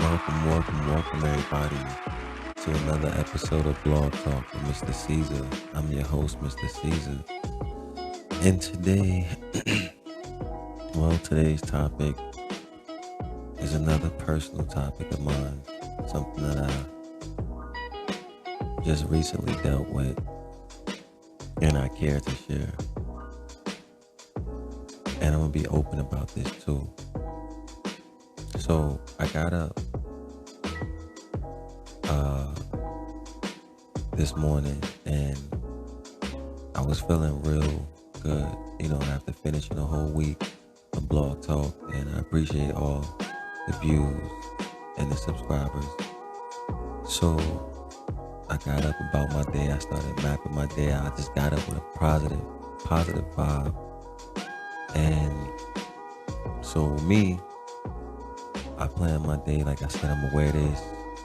Welcome, everybody, to another episode of Blog Talk with Mr. Caesar. I'm your host, Mr. Caesar. And today, today's topic is another personal topic of mine, something that I just recently dealt with, and I care to share. And I'm going to be open about this too. So, I got up this morning and I was feeling real good, after finishing a whole week of Blog Talk, and I appreciate all the views and the subscribers. So I got up about my day. I started mapping my day out. I just got up with a positive vibe. And so me, I plan my day like I said I'm gonna wear this.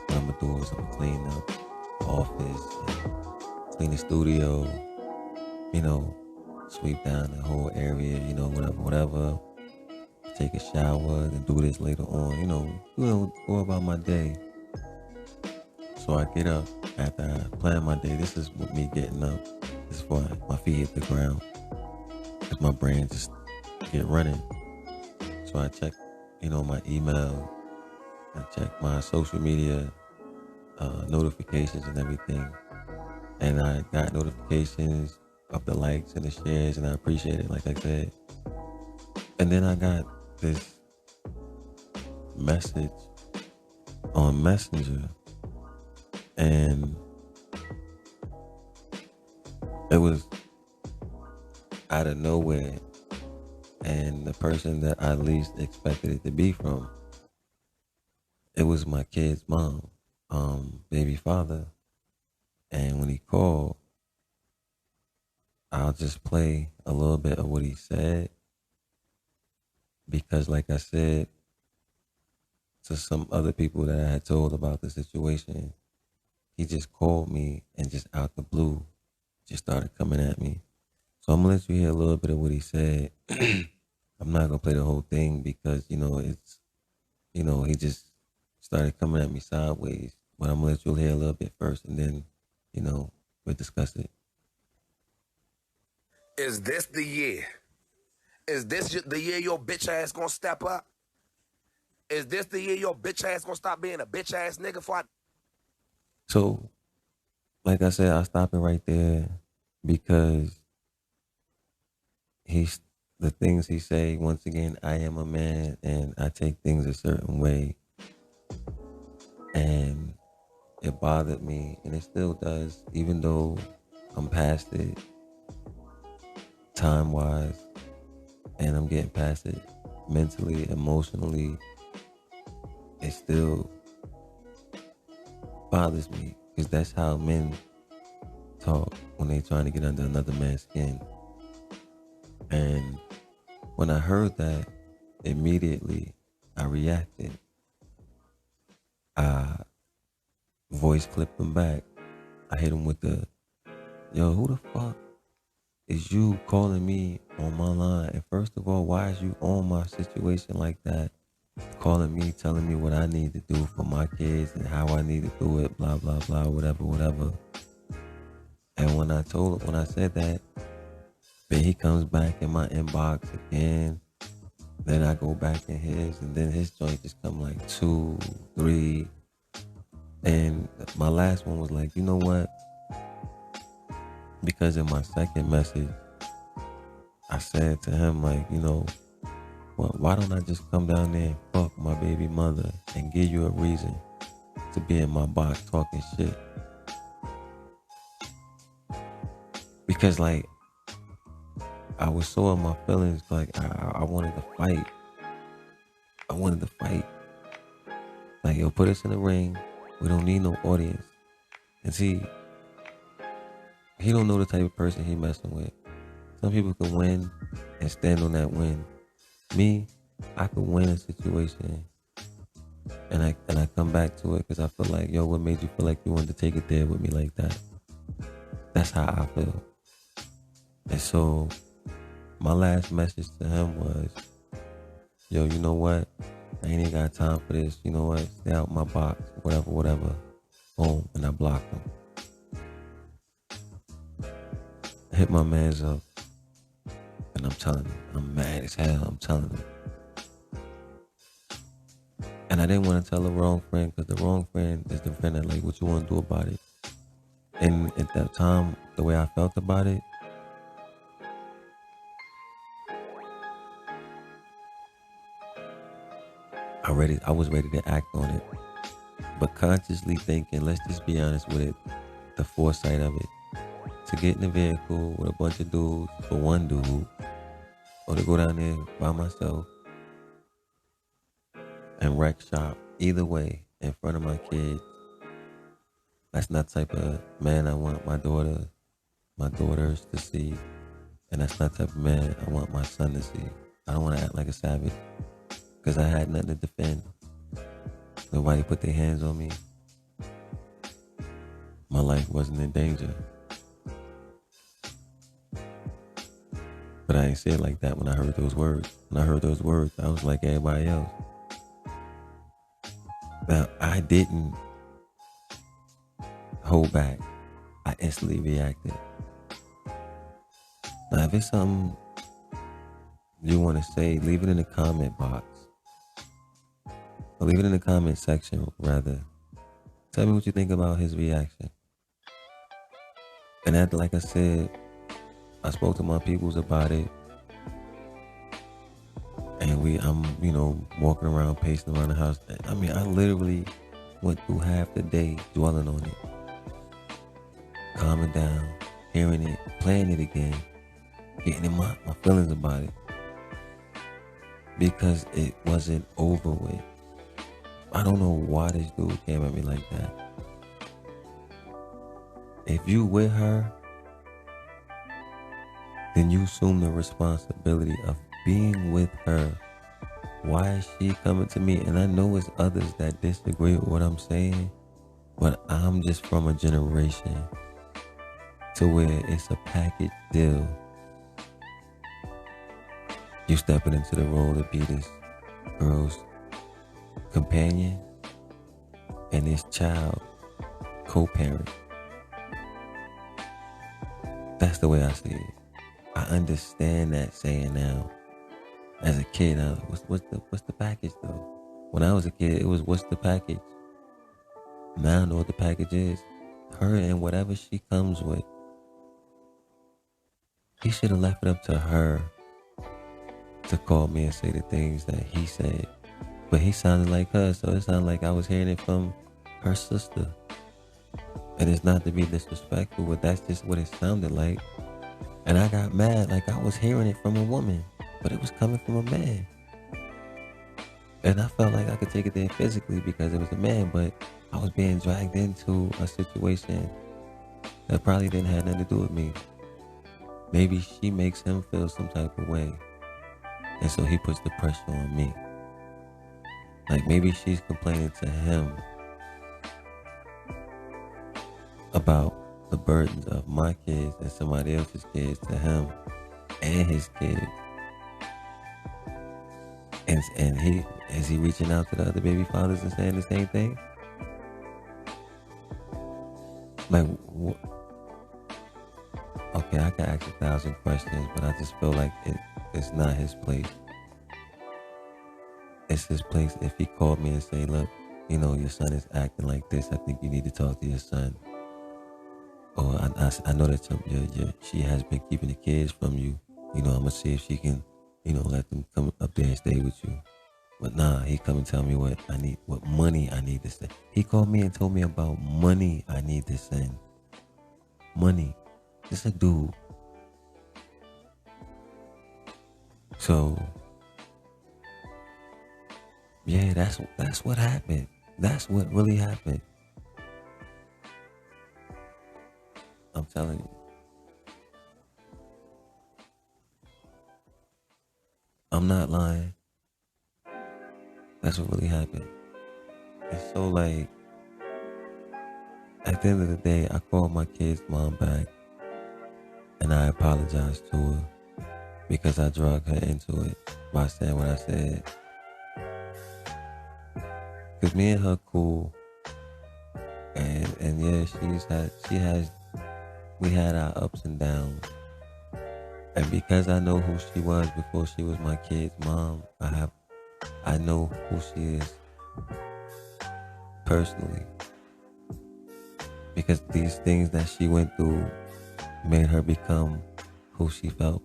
What I'm gonna do is I'm gonna clean up the office, and clean the studio, sweep down the whole area, whatever. Take a shower and do this later on, go about my day. So I get up after I plan my day. This is with me getting up. This is before my feet hit the ground, because my brain just get running. So I check, my email. I check my social media notifications and everything. And I got notifications of the likes and the shares, and I appreciate it, like I said. And then I got this message on Messenger, and it was out of nowhere, and the person that I least expected it to be from, it was my kid's mom, baby father. And when he called, I'll just play a little bit of what he said, because like I said to some other people that I had told about the situation, he just called me and just out the blue just started coming at me. So I'm gonna let you hear a little bit of what he said. I'm not gonna play the whole thing because, he just started coming at me sideways. But I'm gonna let you hear a little bit first, and then, we'll discuss it. Is this the year? Is this the year your bitch ass gonna step up? Is this the year your bitch ass gonna stop being a bitch ass nigga for? So, like I said, I stop it right there because the things he say, once again, I am a man and I take things a certain way. And it bothered me, and it still does, even though I'm past it time-wise, and I'm getting past it mentally, emotionally. It still bothers me, because that's how men talk when they trying to get under another man's skin. And when I heard that, immediately I reacted. I voice clipped him back. I hit him with yo, who the fuck is you calling me on my line? And first of all, why is you on my situation like that? Calling me, telling me what I need to do for my kids and how I need to do it, blah, blah, blah, whatever. And when I said that, then he comes back in my inbox again. Then I go back in his, and then his joint just come like 2, 3. And my last one was like, you know what? Because in my second message, I said to him, like, well, why don't I just come down there and fuck my baby mother and give you a reason to be in my box talking shit? Because, like, I was so in my feelings, like, I wanted to fight. Like, yo, put us in the ring. We don't need no audience. And see, he don't know the type of person he messing with. Some people can win and stand on that win. Me, I could win a situation and I come back to it because I feel like, yo, what made you feel like you wanted to take it there with me like that? That's how I feel. And so my last message to him was, yo, you know what? I ain't even got time for this. You know what? Stay out my box. Whatever, whatever. Boom. And I blocked him. I hit my mans up. And I'm telling him, I'm mad as hell. I'm telling him. And I didn't want to tell the wrong friend because the wrong friend is the friend that like, what you want to do about it? And at that time, the way I felt about it, I was ready to act on it. But consciously thinking, let's just be honest with it, the foresight of it. To get in a vehicle with a bunch of dudes for one dude, or to go down there by myself and wreck shop, either way, in front of my kids. That's not the type of man I want my daughters to see. And that's not the type of man I want my son to see. I don't want to act like a savage because I had nothing to defend. Nobody put their hands on me. My life wasn't in danger. But I ain't say it like that when I heard those words. When I heard those words, I was like everybody else. Now, I didn't hold back. I instantly reacted. Now, if it's something you want to say, leave it in the comment box. Or leave it in the comment section, rather. Tell me what you think about his reaction. And after, like I said, I spoke to my peoples about it. And I'm walking around, pacing around the house. I mean, I literally went through half the day dwelling on it. Calming down, hearing it, playing it again, getting in my feelings about it. Because it wasn't over with. I don't know why this dude came at me like that. If you with her, then you assume the responsibility of being with her. Why is she coming to me? And I know it's others that disagree with what I'm saying, but I'm just from a generation to where it's a package deal. You stepping into the role to be this girl's companion and this child co-parent. That's the way I see it. I understand that saying now. As a kid, what's the package though? When I was a kid, it was what's the package? Now I know what the package is. Her and whatever she comes with. He should have left it up to her to call me and say the things that he said. But he sounded like her, so it sounded like I was hearing it from her sister. And it's not to be disrespectful, but that's just what it sounded like. And I got mad like I was hearing it from a woman, but it was coming from a man. And I felt like I could take it there physically because it was a man, but I was being dragged into a situation that probably didn't have nothing to do with me. Maybe she makes him feel some type of way. And so he puts the pressure on me. Like maybe she's complaining to him about the burdens of my kids and somebody else's kids to him and his kids. And is he reaching out to the other baby fathers and saying the same thing? Like, okay, I can ask 1,000 questions, but I just feel like it's not his place. It's his place if he called me and say, look, your son is acting like this. I think you need to talk to your son. Or I know that she has been keeping the kids from you. I'm going to see if she can, let them come up there and stay with you. But nah, he come and tell me what money I need to send. He called me and told me about money I need to send. Money. Just a dude. So, yeah, that's what happened. That's what really happened. I'm telling you. I'm not lying. That's what really happened. And so, like, at the end of the day, I called my kid's mom back and I apologized to her. because I drug her into it by saying what I said. Cause me and her cool, and yeah, we had our ups and downs. And because I know who she was before she was my kid's mom, I know who she is personally. Because these things that she went through made her become who she felt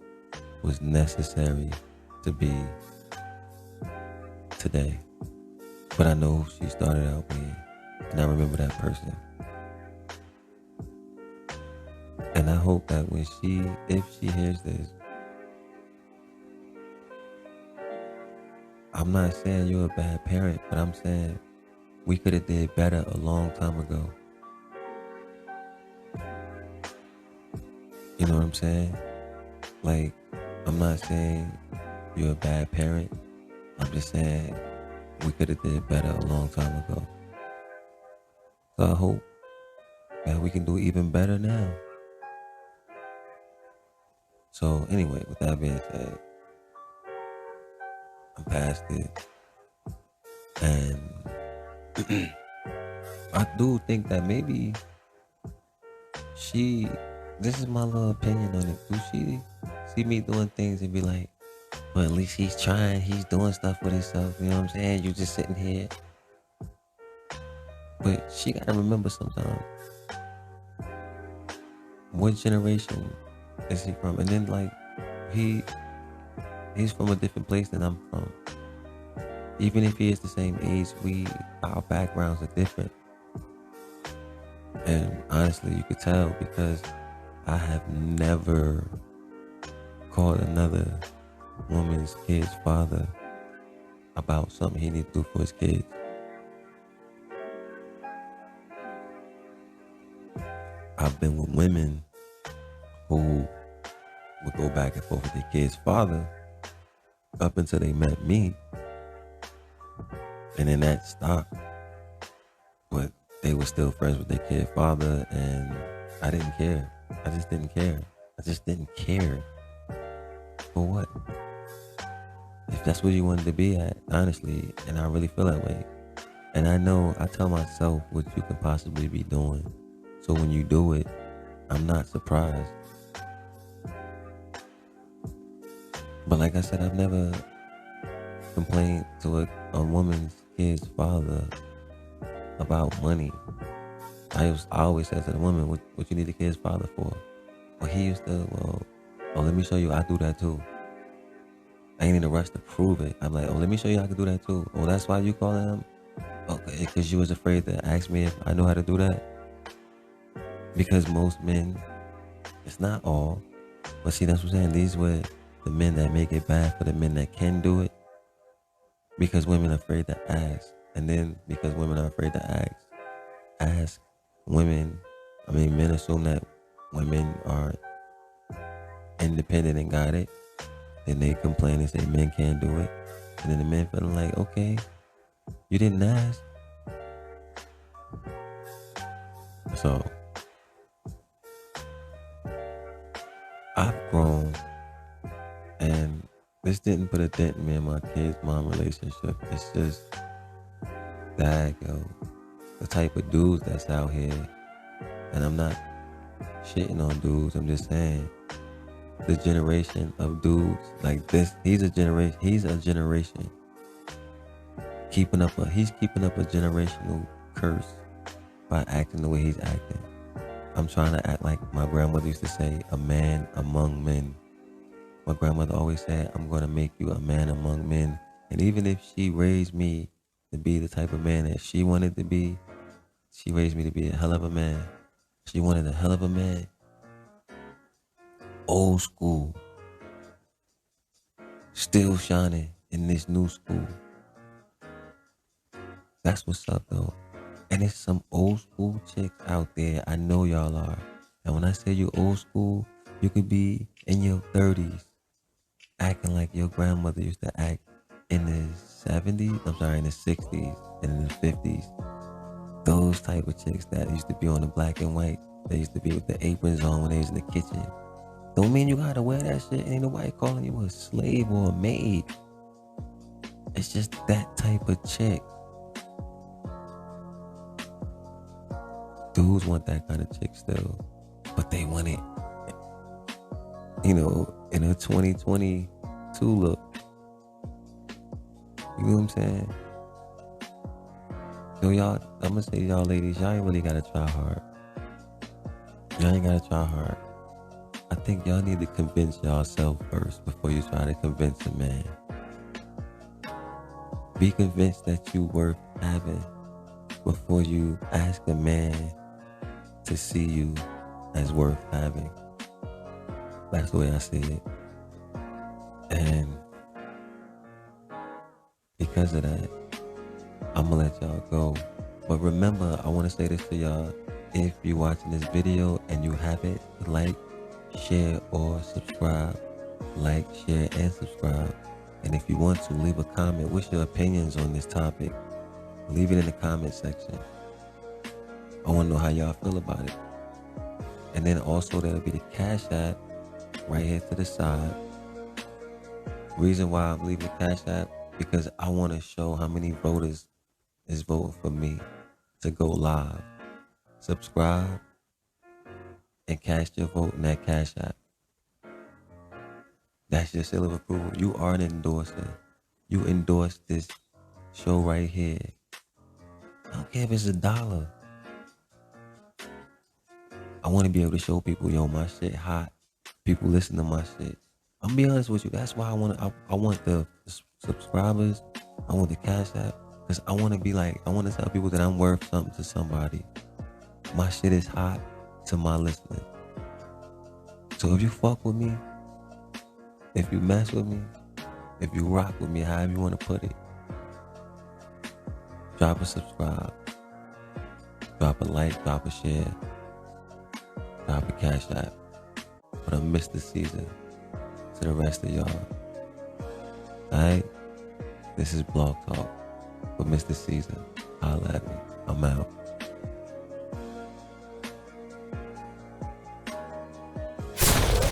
was necessary to be today. But I know who she started out with, and I remember that person. And I hope that if she hears this, I'm not saying you're a bad parent, but I'm saying we could have did better a long time ago. You know what I'm saying? Like, I'm not saying you're a bad parent. I'm just saying we could have did better a long time ago. So I hope that we can do even better now. So anyway, with that being said, I'm past it. And I do think that maybe this is my little opinion on it. Do she see me doing things and be like, well, at least he's trying, he's doing stuff with himself, you know what I'm saying? You just sitting here. But she gotta remember sometimes, what generation is he from? And then like, he's from a different place than I'm from. Even if he is the same age, our backgrounds are different. And honestly, you could tell because I have never called another woman's kid's father about something he needs to do for his kids. I've been with women who would go back and forth with their kid's father up until they met me. And then that stopped. But they were still friends with their kid's father, and I didn't care. I just didn't care. I just didn't care. For what? If that's where you wanted to be at, honestly, and I really feel that way. And I tell myself what you could possibly be doing. So when you do it, I'm not surprised. But like I said, I've never complained to a woman's kid's father about money. I always said to the woman, what you need a kid's father for? Well, he used to, let me show you, I do that too. I ain't in a rush to prove it. I'm like, let me show you I can do that too. Oh, that's why you call him? Okay, because you was afraid to ask me if I know how to do that? Because most men, it's not all, but see, that's what I'm saying. These were the men that make it bad for the men that can do it, because women are afraid to ask. And then because women are afraid to ask women, men assume that women are independent and got it. Then they complain and say men can't do it. And then the men feeling like, okay, you didn't ask. So I've grown, and this didn't put a dent in me and my kid's mom relationship. It's just that, the type of dudes that's out here. And I'm not shitting on dudes. I'm just saying the generation of dudes like this. He's a generation. He's keeping up a generational curse by acting the way he's acting. I'm trying to act like my grandmother used to say, a man among men. My grandmother always said, I'm going to make you a man among men. And even if she raised me to be the type of man that she wanted to be, she raised me to be a hell of a man. She wanted a hell of a man. Old school. Still shining in this new school. That's what's up, though. And it's some old school chicks out there. I know y'all are. And when I say you old school, you could be in your 30s acting like your grandmother used to act in the 70s. In the 60s and in the 50s. Those type of chicks that used to be on the black and white. They used to be with the aprons on when they was in the kitchen. Don't mean you gotta wear that shit. Ain't nobody calling you a slave or a maid. It's just that type of chick. Dudes want that kind of chick still, but they want it, in a 2022 look. You know what I'm saying? So y'all, I'm gonna say y'all ladies, y'all ain't really gotta try hard. Y'all ain't gotta try hard. I think y'all need to convince yourself first before you try to convince a man. Be convinced that you worth having before you ask a man to see you as worth having. That's the way I see it. And because of that, I'm gonna let y'all go. But remember, I wanna say this to y'all. If you're watching this video and you haven't, like, share, or subscribe. Like, share, and subscribe. And if you want to, leave a comment. What's your opinions on this topic? Leave it in the comment section. I wanna know how y'all feel about it. And then also there'll be the Cash App right here to the side. Reason why I'm leaving the Cash App, because I want to show how many voters is voting for me to go live. Subscribe and cast your vote in that Cash App. That's your seal of approval. You are an endorser. You endorse this show right here. I don't care if it's $1. I want to be able to show people, yo, my shit hot. People listen to my shit. I'm gonna be honest with you. That's why I want the subscribers. I want the Cash App, because I want to be like, I want to tell people that I'm worth something to somebody. My shit is hot to my listeners. So if you fuck with me, if you mess with me, if you rock with me, however you want to put it, drop a subscribe, drop a like, drop a share, drop a Cash App. But I'm Mr. Caesar to the rest of y'all. Alright? This is Blog Talk with Mr. Caesar. Holla at me. I'm out.